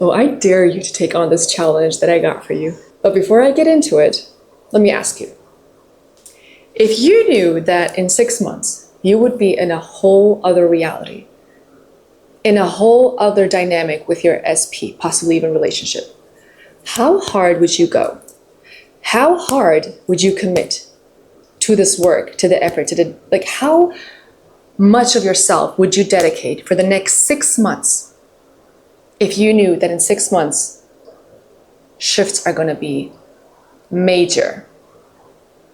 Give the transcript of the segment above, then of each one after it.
Oh, I dare you to take on this challenge that I got for you. But before I get into it, let me ask you. If you knew that in 6 months, you would be in a whole other reality, in a whole other dynamic with your SP, possibly even relationship, how hard would you go? How hard would you commit to this work, to the effort, how much of yourself would you dedicate for the next 6 months if you knew that in 6 months, shifts are going to be major,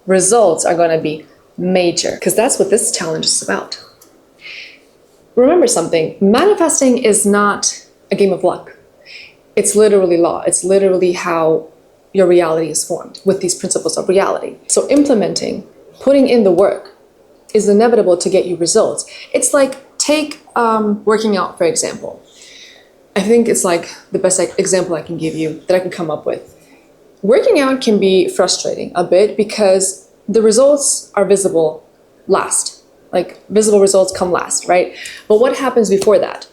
results are going to be major? Because that's what this challenge is about. Remember something, manifesting is not a game of luck. It's literally law. It's literally how your reality is formed with these principles of reality. So implementing, putting in the work is inevitable to get you results. It's like, take working out, for example. I think it's like the best example I can give you, that I can come up with. Working out can be frustrating a bit because the results are visible last. Like, visible results come last, right? But what happens before that?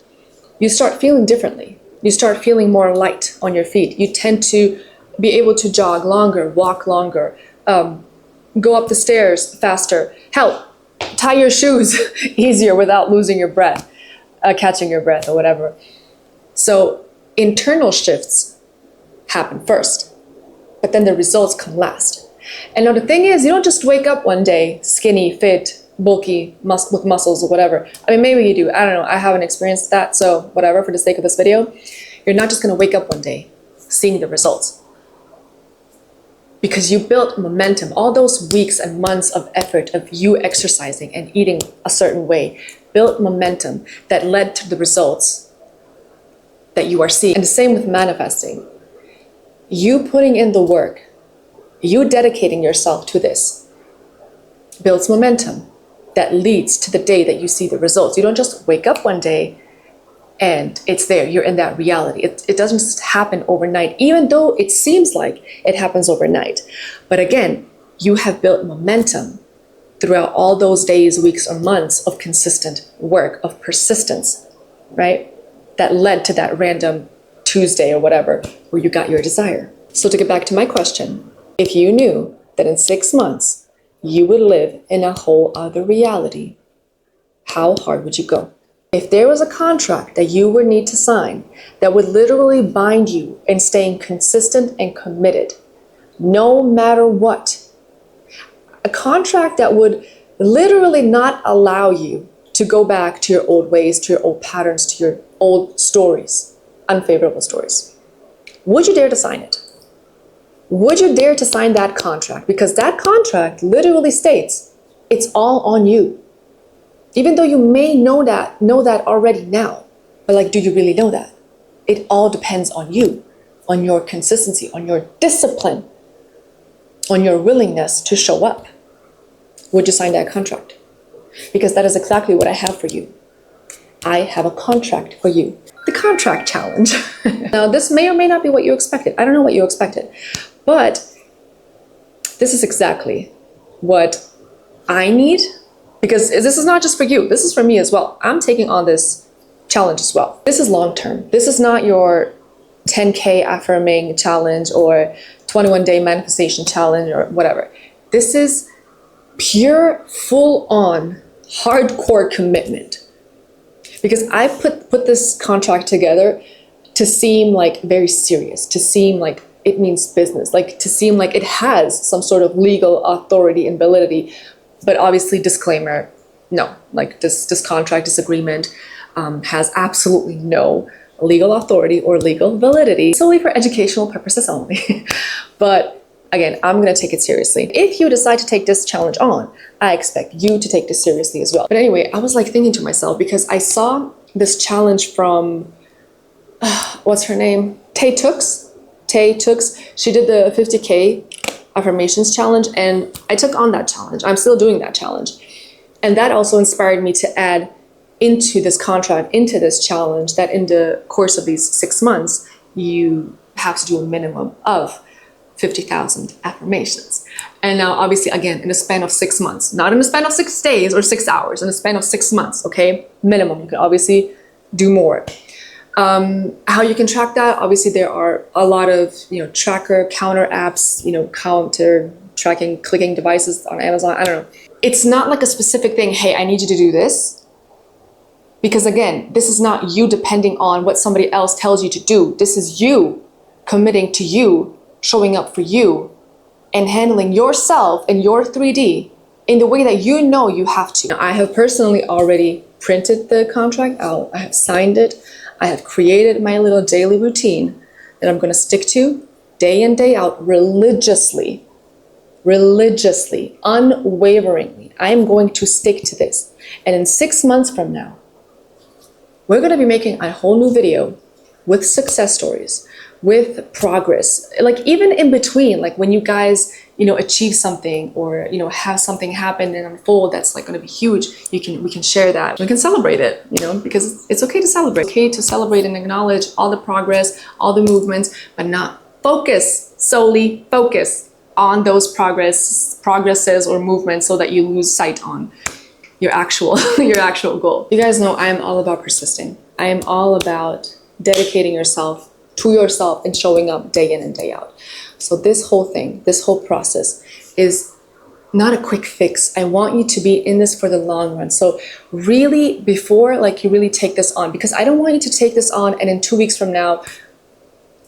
You start feeling differently. You start feeling more light on your feet. You tend to be able to jog longer, walk longer, go up the stairs faster. Hell, tie your shoes easier without losing your breath, catching your breath or whatever. So internal shifts happen first, but then the results come last. And now the thing is, you don't just wake up one day skinny, fit, bulky, with muscles or whatever. I mean, maybe you do. I don't know. I haven't experienced that. So whatever, for the sake of this video, you're not just going to wake up one day seeing the results. Because you built momentum, all those weeks and months of effort of you exercising and eating a certain way, built momentum that led to the results that you are seeing. And the same with manifesting. You putting in the work, you dedicating yourself to this, builds momentum that leads to the day that you see the results. You don't just wake up one day and it's there, you're in that reality. It doesn't just happen overnight, even though it seems like it happens overnight. But again, you have built momentum throughout all those days, weeks, or months of consistent work, of persistence, right? That led to that random Tuesday or whatever, where you got your desire. So to get back to my question, if you knew that in 6 months, you would live in a whole other reality, how hard would you go? If there was a contract that you would need to sign that would literally bind you in staying consistent and committed, no matter what, a contract that would literally not allow you to go back to your old ways, to your old patterns, to your old stories, unfavorable stories, would you dare to sign it? Would you dare to sign that contract? Because that contract literally states it's all on you. Even though you may know that already now, but like, do you really know that? It all depends on you, on your consistency, on your discipline, on your willingness to show up. Would you sign that contract? Because that is exactly what I have for you. I have a contract for you. The contract challenge. Now, this may or may not be what you expected. I don't know what you expected, but this is exactly what I need. Because this is not just for you, this is for me as well. I'm taking on this challenge as well. This is long-term. This is not your 10K affirming challenge or 21-day manifestation challenge or whatever. This is pure, full-on, hardcore commitment. Because I put this contract together to seem like very serious, to seem like it means business, like to seem like it has some sort of legal authority and validity. But obviously, disclaimer, no, like this contract, this agreement has absolutely no legal authority or legal validity, solely for educational purposes only. But again, I'm going to take it seriously. If you decide to take this challenge on, I expect you to take this seriously as well. But anyway, I was like thinking to myself, because I saw this challenge from, what's her name? Tay Tooks. She did the 50K affirmations challenge, and I took on that challenge. I'm still doing that challenge. And that also inspired me to add into this contract, into this challenge, that in the course of these 6 months, you have to do a minimum of 50,000 affirmations. And now, obviously, again, in a span of 6 months, not in a span of 6 days or 6 hours, in a span of 6 months, okay? Minimum. You can obviously do more. How you can track that, obviously there are a lot of, tracker, counter apps, counter tracking, clicking devices on Amazon, I don't know. It's not like a specific thing, hey, I need you to do this. Because again, this is not you depending on what somebody else tells you to do. This is you committing to you, showing up for you, and handling yourself and your 3D in the way that you know you have to. I have personally already printed the contract out. I have signed it. I have created my little daily routine that I'm going to stick to day in, day out, religiously, unwaveringly. I am going to stick to this. And in 6 months from now, we're going to be making a whole new video with success stories, with progress, like even in between, like when you guys, achieve something or, have something happen and unfold that's like going to be huge, we can share that. We can celebrate it, because it's okay to celebrate. It's okay to celebrate and acknowledge all the progress, all the movements, but not solely focus on those progresses or movements so that you lose sight on your actual goal. You guys know I am all about persisting. I am all about dedicating yourself to yourself and showing up day in and day out. So this whole thing, this whole process is not a quick fix. I want you to be in this for the long run. So really, before you really take this on, because I don't want you to take this on and in 2 weeks from now,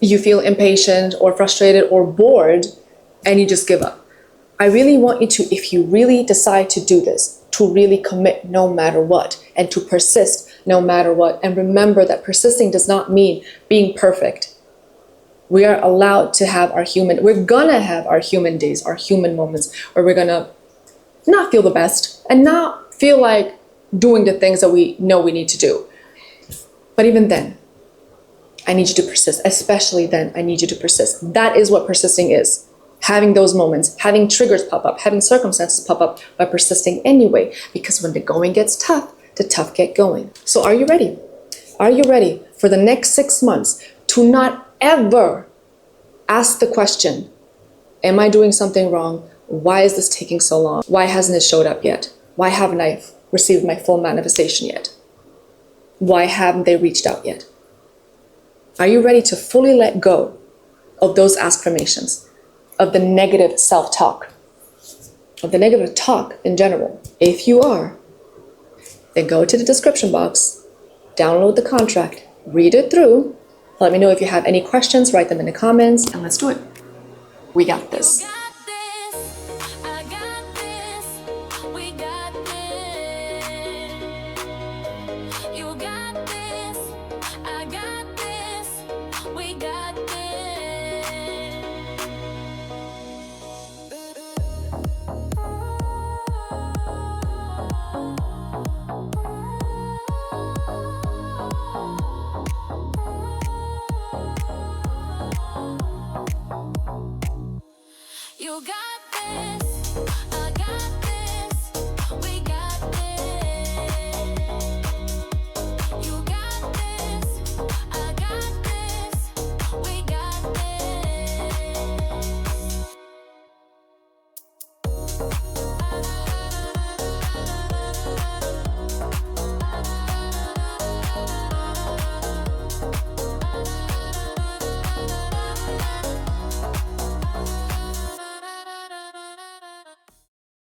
you feel impatient or frustrated or bored and you just give up. I really want you to, if you really decide to do this, to really commit no matter what and to persist no matter what. And remember that persisting does not mean being perfect. We are allowed to have we're gonna have our human days, our human moments where we're gonna not feel the best and not feel like doing the things that we know we need to do. But even then, I need you to persist. Especially then, I need you to persist. That is what persisting is. Having those moments, having triggers pop up, having circumstances pop up, but persisting anyway. Because when the going gets tough, the tough get going. So are you ready? Are you ready for the next 6 months to not ever ask the question, am I doing something wrong? Why is this taking so long? Why hasn't it showed up yet? Why haven't I received my full manifestation yet? Why haven't they reached out yet? Are you ready to fully let go of those affirmations, of the negative self-talk, of the negative talk in general? If you are, then go to the description box, download the contract, read it through. Let me know if you have any questions, write them in the comments, and let's do it. We got this.